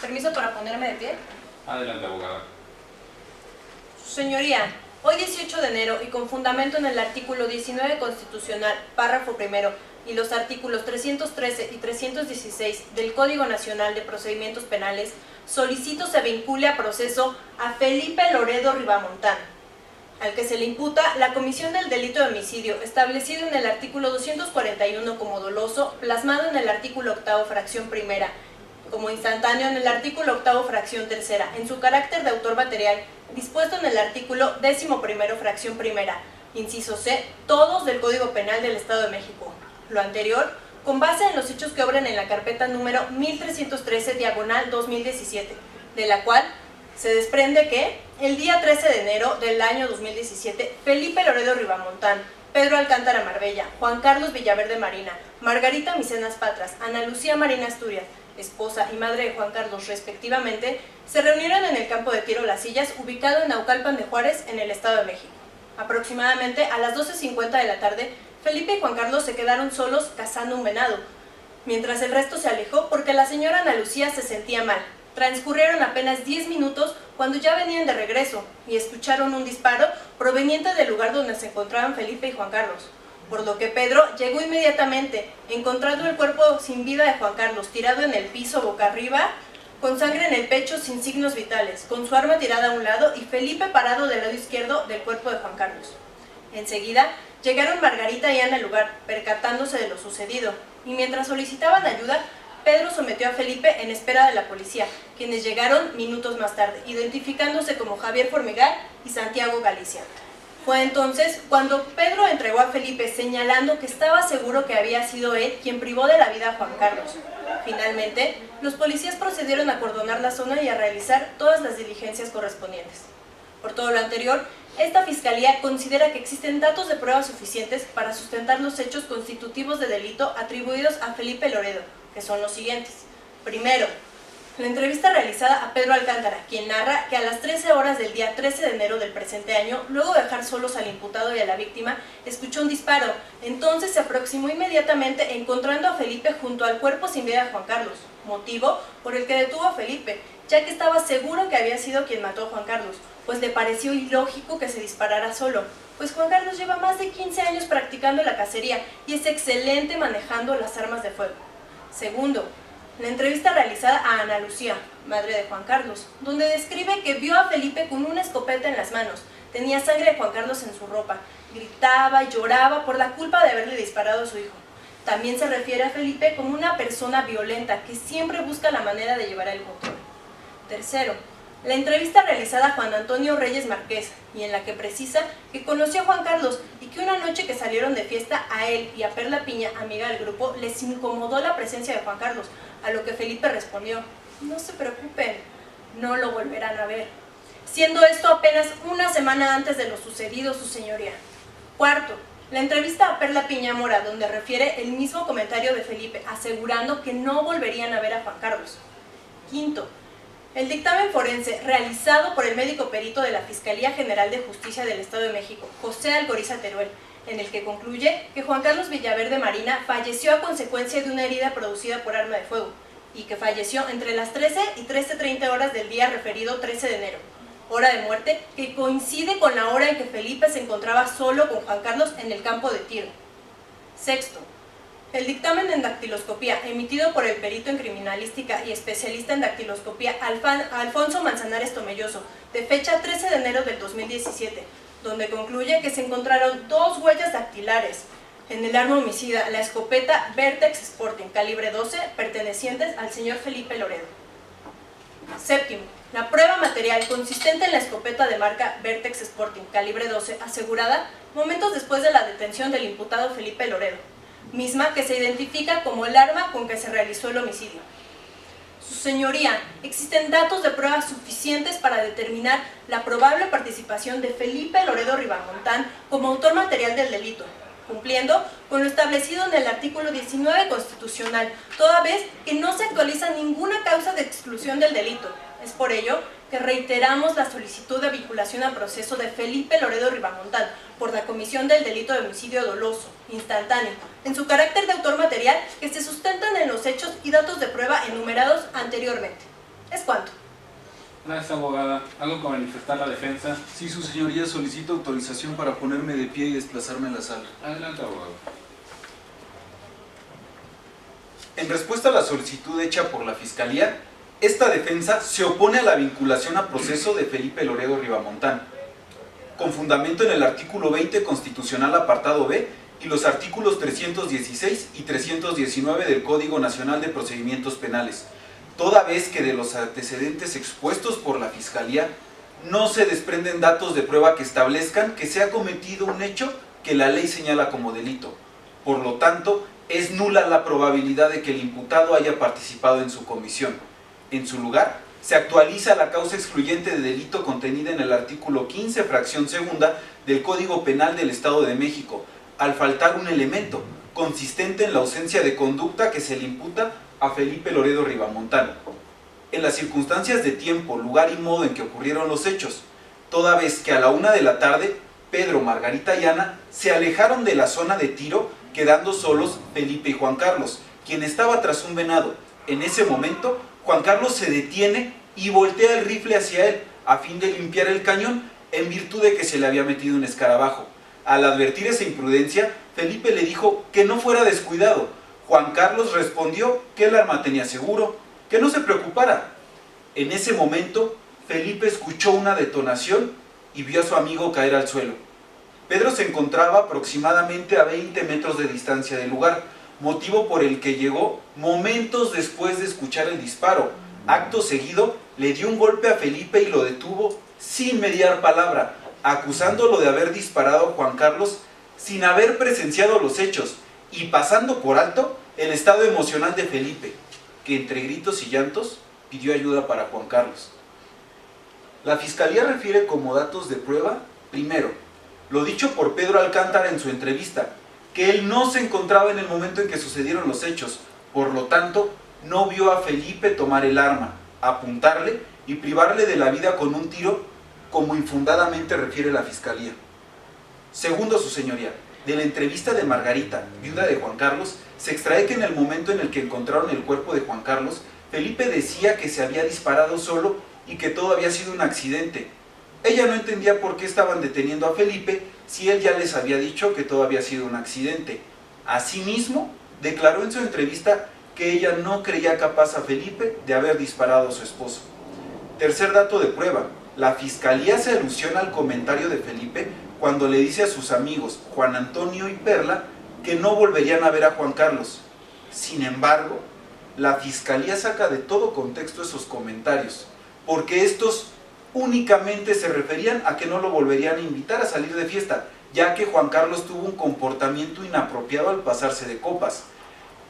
Permiso para ponerme de pie. Adelante, abogada. Su señoría, hoy 18 de enero y con fundamento en el artículo 19 constitucional, párrafo primero, y los artículos 313 y 316 del Código Nacional de Procedimientos Penales, solicito se vincule a proceso a Felipe Loredo Ribamontán, al que se le imputa la comisión del delito de homicidio establecido en el artículo 241 como doloso, plasmado en el artículo octavo fracción primera, como instantáneo en el artículo octavo fracción tercera, en su carácter de autor material, dispuesto en el artículo 11º fracción primera, inciso C, todos del Código Penal del Estado de México. Lo anterior, con base en los hechos que obran en la carpeta número 1313/2017, de la cual se desprende que el día 13 de enero del año 2017, Felipe Loredo Ribamontán, Pedro Alcántara Marbella, Juan Carlos Villaverde Marina, Margarita Micenas Patras, Ana Lucía Marina Asturias, esposa y madre de Juan Carlos respectivamente, se reunieron en el campo de tiro Las Sillas, ubicado en Naucalpan de Juárez, en el Estado de México. Aproximadamente a las 12:50 de la tarde, Felipe y Juan Carlos se quedaron solos cazando un venado, mientras el resto se alejó porque la señora Ana Lucía se sentía mal. Transcurrieron apenas 10 minutos cuando ya venían de regreso y escucharon un disparo proveniente del lugar donde se encontraban Felipe y Juan Carlos, por lo que Pedro llegó inmediatamente, encontrando el cuerpo sin vida de Juan Carlos tirado en el piso boca arriba, con sangre en el pecho sin signos vitales, con su arma tirada a un lado y Felipe parado del lado izquierdo del cuerpo de Juan Carlos. Enseguida llegaron Margarita y Ana al lugar, percatándose de lo sucedido, y mientras solicitaban ayuda, Pedro sometió a Felipe en espera de la policía, quienes llegaron minutos más tarde, identificándose como Javier Formigal y Santiago Galicia. Fue entonces cuando Pedro entregó a Felipe señalando que estaba seguro que había sido él quien privó de la vida a Juan Carlos. Finalmente, los policías procedieron a acordonar la zona y a realizar todas las diligencias correspondientes. Por todo lo anterior, esta Fiscalía considera que existen datos de prueba suficientes para sustentar los hechos constitutivos de delito atribuidos a Felipe Loredo, que son los siguientes. Primero, la entrevista realizada a Pedro Alcántara, quien narra que a las 13 horas del día 13 de enero del presente año, luego de dejar solos al imputado y a la víctima, escuchó un disparo. Entonces se aproximó inmediatamente encontrando a Felipe junto al cuerpo sin vida de Juan Carlos, motivo por el que detuvo a Felipe, ya que estaba seguro que había sido quien mató a Juan Carlos, pues le pareció ilógico que se disparara solo, pues Juan Carlos lleva más de 15 años practicando la cacería y es excelente manejando las armas de fuego. Segundo, la entrevista realizada a Ana Lucía, madre de Juan Carlos, donde describe que vio a Felipe con una escopeta en las manos, tenía sangre de Juan Carlos en su ropa, gritaba y lloraba por la culpa de haberle disparado a su hijo. También se refiere a Felipe como una persona violenta que siempre busca la manera de llevar el control. Tercero, la entrevista realizada a Juan Antonio Reyes Márquez, y en la que precisa que conoció a Juan Carlos y que una noche que salieron de fiesta a él y a Perla Piña, amiga del grupo, les incomodó la presencia de Juan Carlos, a lo que Felipe respondió: no se preocupen, no lo volverán a ver. Siendo esto apenas una semana antes de lo sucedido, su señoría. Cuarto, la entrevista a Perla Piña Mora, donde refiere el mismo comentario de Felipe, asegurando que no volverían a ver a Juan Carlos. Quinto, el dictamen forense realizado por el médico perito de la Fiscalía General de Justicia del Estado de México, José Algoriza Teruel, en el que concluye que Juan Carlos Villaverde Marina falleció a consecuencia de una herida producida por arma de fuego y que falleció entre las 13 y 13:30 horas del día referido 13 de enero, hora de muerte que coincide con la hora en que Felipe se encontraba solo con Juan Carlos en el campo de tiro. Sexto, el dictamen en dactiloscopía emitido por el perito en criminalística y especialista en dactiloscopía Alfonso Manzanares Tomelloso, de fecha 13 de enero del 2017, donde concluye que se encontraron 2 huellas dactilares en el arma homicida, la escopeta Vertex Sporting calibre 12, pertenecientes al señor Felipe Loredo. Séptimo, la prueba material consistente en la escopeta de marca Vertex Sporting calibre 12 asegurada momentos después de la detención del imputado Felipe Loredo, misma que se identifica como el arma con que se realizó el homicidio. Su señoría, existen datos de pruebas suficientes para determinar la probable participación de Felipe Loredo Ribamontán como autor material del delito, cumpliendo con lo establecido en el artículo 19 constitucional, toda vez que no se actualiza ninguna causa de exclusión del delito. Es por ello que reiteramos la solicitud de vinculación a proceso de Felipe Loredo Ribamontán por la comisión del delito de homicidio doloso, instantáneo, en su carácter de autor material que se sustentan en los hechos y datos de prueba enumerados anteriormente. ¿Es cuánto? Gracias, abogada. ¿Algo que manifestar la defensa? Sí, su señoría, solicito autorización para ponerme de pie y desplazarme en la sala. Adelante, abogado. En respuesta a la solicitud hecha por la Fiscalía, esta defensa se opone a la vinculación a proceso de Felipe Loredo Ribamontán, con fundamento en el artículo 20 constitucional apartado B y los artículos 316 y 319 del Código Nacional de Procedimientos Penales, toda vez que de los antecedentes expuestos por la Fiscalía no se desprenden datos de prueba que establezcan que se ha cometido un hecho que la ley señala como delito. Por lo tanto, es nula la probabilidad de que el imputado haya participado en su comisión. En su lugar, se actualiza la causa excluyente de delito contenida en el artículo 15, fracción segunda del Código Penal del Estado de México, al faltar un elemento consistente en la ausencia de conducta que se le imputa a Felipe Loredo Ribamontán. En las circunstancias de tiempo, lugar y modo en que ocurrieron los hechos, toda vez que a la 1 de la tarde, Pedro, Margarita y Ana se alejaron de la zona de tiro, quedando solos Felipe y Juan Carlos, quien estaba tras un venado. En ese momento, Juan Carlos se detiene y voltea el rifle hacia él, a fin de limpiar el cañón, en virtud de que se le había metido un escarabajo. Al advertir esa imprudencia, Felipe le dijo que no fuera descuidado. Juan Carlos respondió que el arma tenía seguro, que no se preocupara. En ese momento, Felipe escuchó una detonación y vio a su amigo caer al suelo. Pedro se encontraba aproximadamente a 20 metros de distancia del lugar, motivo por el que llegó momentos después de escuchar el disparo. Acto seguido, le dio un golpe a Felipe y lo detuvo sin mediar palabra, acusándolo de haber disparado a Juan Carlos sin haber presenciado los hechos y pasando por alto el estado emocional de Felipe, que entre gritos y llantos pidió ayuda para Juan Carlos. La Fiscalía refiere como datos de prueba, primero, lo dicho por Pedro Alcántara en su entrevista, que él no se encontraba en el momento en que sucedieron los hechos, por lo tanto, no vio a Felipe tomar el arma, apuntarle y privarle de la vida con un tiro, como infundadamente refiere la Fiscalía. Segundo, su señoría, de la entrevista de Margarita, viuda de Juan Carlos, se extrae que en el momento en el que encontraron el cuerpo de Juan Carlos, Felipe decía que se había disparado solo y que todo había sido un accidente. Ella no entendía por qué estaban deteniendo a Felipe si él ya les había dicho que todo había sido un accidente. Asimismo, declaró en su entrevista que ella no creía capaz a Felipe de haber disparado a su esposo. Tercer dato de prueba, la Fiscalía se alusiona al comentario de Felipe cuando le dice a sus amigos Juan Antonio y Perla que no volverían a ver a Juan Carlos. Sin embargo, la Fiscalía saca de todo contexto esos comentarios, porque estos únicamente se referían a que no lo volverían a invitar a salir de fiesta, ya que Juan Carlos tuvo un comportamiento inapropiado al pasarse de copas.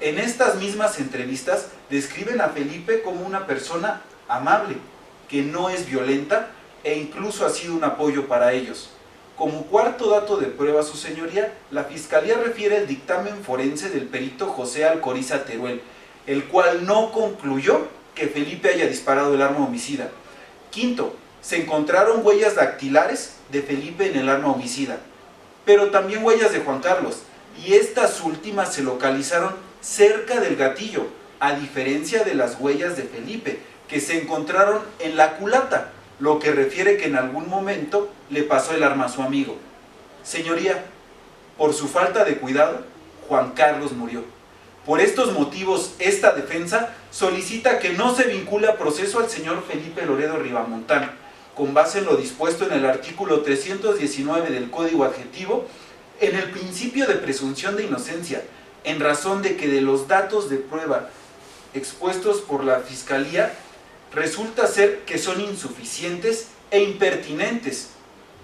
En estas mismas entrevistas describen a Felipe como una persona amable, que no es violenta e incluso ha sido un apoyo para ellos. Como cuarto dato de prueba, su señoría, la Fiscalía refiere el dictamen forense del perito José Alcoriza Teruel, el cual no concluyó que Felipe haya disparado el arma homicida. Quinto, se encontraron huellas dactilares de Felipe en el arma homicida, pero también huellas de Juan Carlos, y estas últimas se localizaron cerca del gatillo, a diferencia de las huellas de Felipe, que se encontraron en la culata, lo que refiere que en algún momento le pasó el arma a su amigo. Señoría, por su falta de cuidado, Juan Carlos murió. Por estos motivos, esta defensa solicita que no se vincule a proceso al señor Felipe Loredo Ribamontán, con base en lo dispuesto en el artículo 319 del Código Adjetivo, en el principio de presunción de inocencia, en razón de que de los datos de prueba expuestos por la Fiscalía, resulta ser que son insuficientes e impertinentes,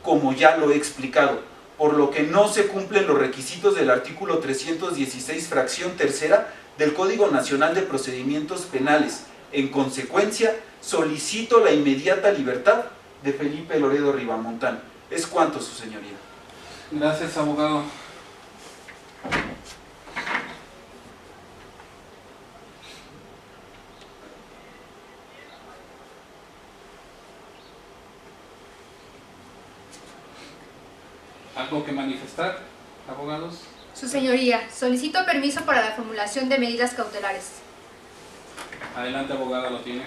como ya lo he explicado, por lo que no se cumplen los requisitos del artículo 316, fracción tercera del Código Nacional de Procedimientos Penales. En consecuencia, solicito la inmediata libertad de Felipe Loredo Ribamontán. Es cuanto, su señoría. Gracias, abogado. ¿Algo que manifestar, abogados? Su señoría, solicito permiso para la formulación de medidas cautelares. Adelante, abogada, lo tiene.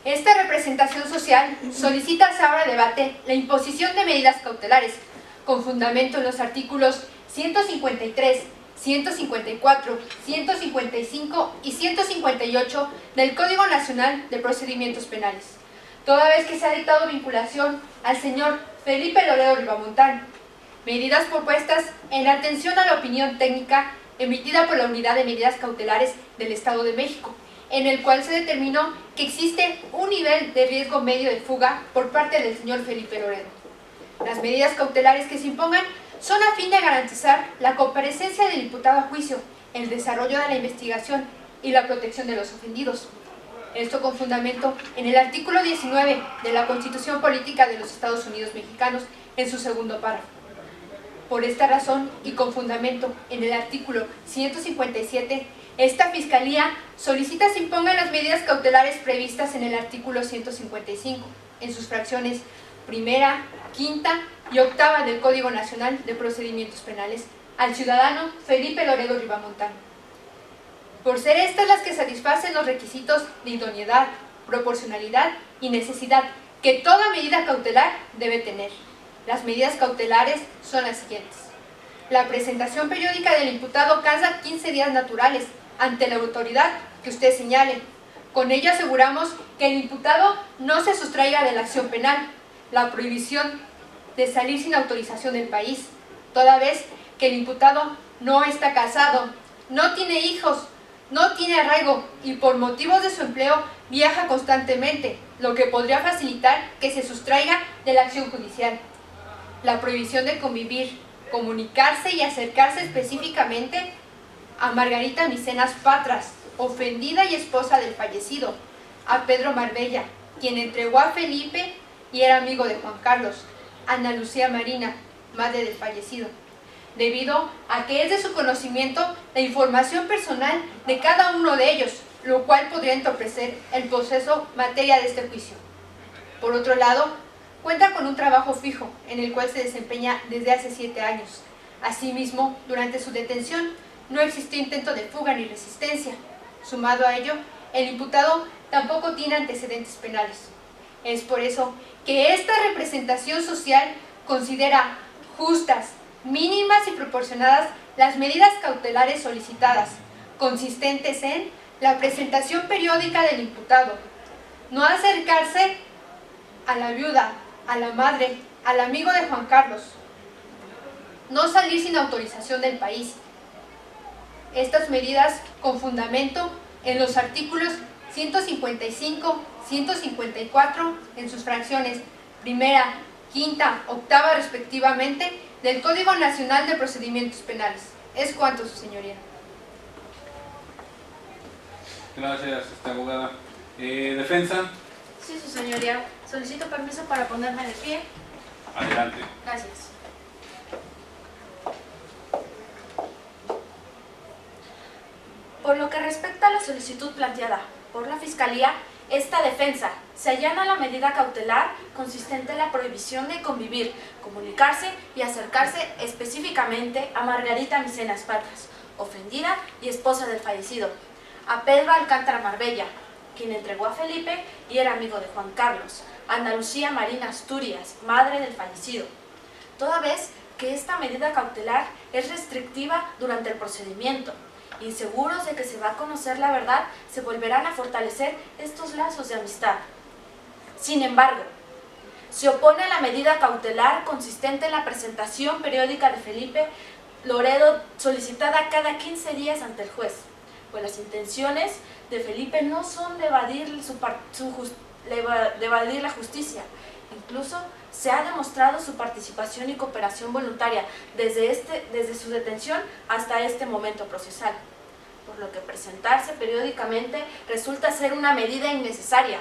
Esta representación social solicita se abra debate la imposición de medidas cautelares, con fundamento en los artículos 153, 154, 155 y 158 del Código Nacional de Procedimientos Penales, toda vez que se ha dictado vinculación al señor Felipe Loredo Rivamontán, medidas propuestas en atención a la opinión técnica emitida por la Unidad de Medidas Cautelares del Estado de México, en el cual se determinó que existe un nivel de riesgo medio de fuga por parte del señor Felipe Loredo. Las medidas cautelares que se impongan son a fin de garantizar la comparecencia del imputado a juicio, el desarrollo de la investigación y la protección de los ofendidos. Esto con fundamento en el artículo 19 de la Constitución Política de los Estados Unidos Mexicanos, en su segundo párrafo. Por esta razón y con fundamento en el artículo 157, esta Fiscalía solicita se impongan las medidas cautelares previstas en el artículo 155, en sus fracciones primera, quinta y octava del Código Nacional de Procedimientos Penales, al ciudadano Felipe Loredo Rivamontán, por ser estas las que satisfacen los requisitos de idoneidad, proporcionalidad y necesidad que toda medida cautelar debe tener. Las medidas cautelares son las siguientes. La presentación periódica del imputado cada 15 días naturales ante la autoridad que usted señale. Con ello aseguramos que el imputado no se sustraiga de la acción penal. La prohibición de salir sin autorización del país, toda vez que el imputado no está casado, no tiene hijos, no tiene arraigo y por motivos de su empleo viaja constantemente, lo que podría facilitar que se sustraiga de la acción judicial. La prohibición de convivir, comunicarse y acercarse específicamente a Margarita Micenas Patras, ofendida y esposa del fallecido, a Pedro Marbella, quien entregó a Felipe y era amigo de Juan Carlos, a Ana Lucía Marina, madre del fallecido, debido a que es de su conocimiento la información personal de cada uno de ellos, lo cual podría entorpecer el proceso materia de este juicio. Por otro lado, cuenta con un trabajo fijo, en el cual se desempeña desde hace 7 años. Asimismo, durante su detención, no existió intento de fuga ni resistencia. Sumado a ello, el imputado tampoco tiene antecedentes penales. Es por eso que esta representación social considera justas, mínimas y proporcionadas las medidas cautelares solicitadas, consistentes en la presentación periódica del imputado, no acercarse a la viuda, a la madre, al amigo de Juan Carlos, no salir sin autorización del país. Estas medidas con fundamento en los artículos 155, 154, en sus fracciones primera, quinta, octava respectivamente, del Código Nacional de Procedimientos Penales. Es cuanto, su señoría. Gracias, abogada. ¿Defensa? Sí, su señoría. Solicito permiso para ponerme de pie. Adelante. Gracias. Por lo que respecta a la solicitud planteada por la Fiscalía, esta defensa se allana la medida cautelar consistente en la prohibición de convivir, comunicarse y acercarse específicamente a Margarita Micenas Patras, ofendida y esposa del fallecido, a Pedro Alcántara Marbella, quien entregó a Felipe y era amigo de Juan Carlos, a Ana Lucía Marina Asturias, madre del fallecido, toda vez que esta medida cautelar es restrictiva durante el procedimiento. Inseguros de que se va a conocer la verdad, se volverán a fortalecer estos lazos de amistad. Sin embargo, se opone a la medida cautelar consistente en la presentación periódica de Felipe Loredo solicitada cada 15 días ante el juez, pues las intenciones de Felipe no son de evadir la justicia. Incluso se ha demostrado su participación y cooperación voluntaria desde su detención hasta este momento procesal, por lo que presentarse periódicamente resulta ser una medida innecesaria,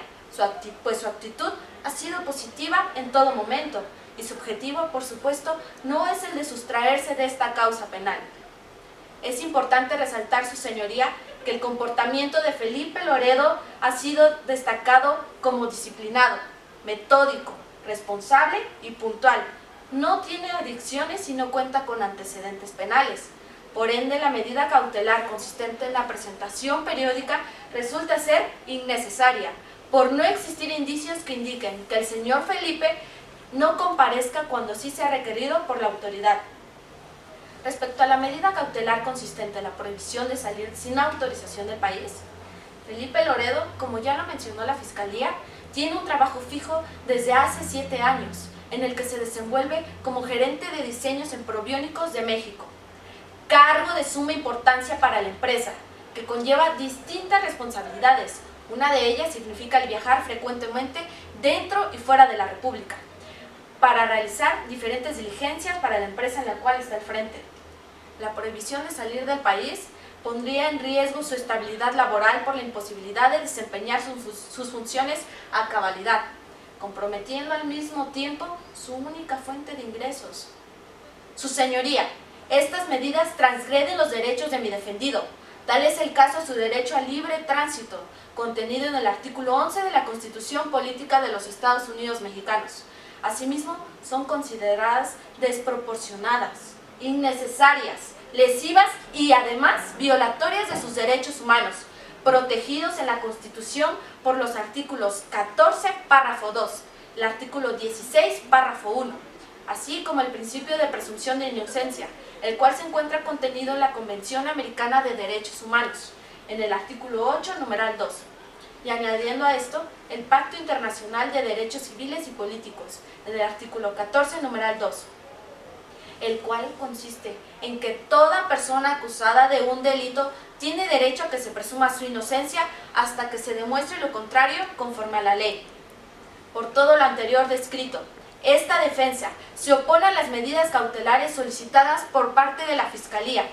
pues su actitud ha sido positiva en todo momento y su objetivo, por supuesto, no es el de sustraerse de esta causa penal. Es importante resaltar, su señoría, que el comportamiento de Felipe Loredo ha sido destacado como disciplinado, metódico, responsable y puntual. No tiene adicciones y no cuenta con antecedentes penales. Por ende, la medida cautelar consistente en la presentación periódica resulta ser innecesaria, por no existir indicios que indiquen que el señor Felipe no comparezca cuando sí sea requerido por la autoridad. Respecto a la medida cautelar consistente en la prohibición de salir sin autorización del país, Felipe Loredo, como ya lo mencionó la Fiscalía, tiene un trabajo fijo desde hace 7 años, en el que se desenvuelve como gerente de diseños en Probiónicos de México, cargo de suma importancia para la empresa, que conlleva distintas responsabilidades. Una de ellas significa el viajar frecuentemente dentro y fuera de la República, para realizar diferentes diligencias para la empresa en la cual está al frente. La prohibición de salir del país pondría en riesgo su estabilidad laboral por la imposibilidad de desempeñar sus funciones a cabalidad, comprometiendo al mismo tiempo su única fuente de ingresos. Su señoría, estas medidas transgreden los derechos de mi defendido. Tal es el caso de su derecho al libre tránsito, contenido en el artículo 11 de la Constitución Política de los Estados Unidos Mexicanos. Asimismo, son consideradas desproporcionadas, innecesarias, lesivas y además violatorias de sus derechos humanos, protegidos en la Constitución por los artículos 14, párrafo 2, el artículo 16, párrafo 1, así como el principio de presunción de inocencia, el cual se encuentra contenido en la Convención Americana de Derechos Humanos, en el artículo 8, numeral 2. Y añadiendo a esto, el Pacto Internacional de Derechos Civiles y Políticos, en el artículo 14, numeral 2, el cual consiste en que toda persona acusada de un delito tiene derecho a que se presuma su inocencia hasta que se demuestre lo contrario conforme a la ley. Por todo lo anterior descrito, esta defensa se opone a las medidas cautelares solicitadas por parte de la Fiscalía,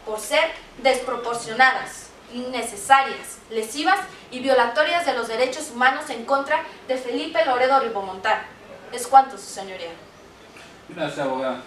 por ser desproporcionadas, innecesarias, lesivas y violatorias de los derechos humanos en contra de Felipe Loredo Rivamontán. Es cuanto, su señoría. Gracias, abogada.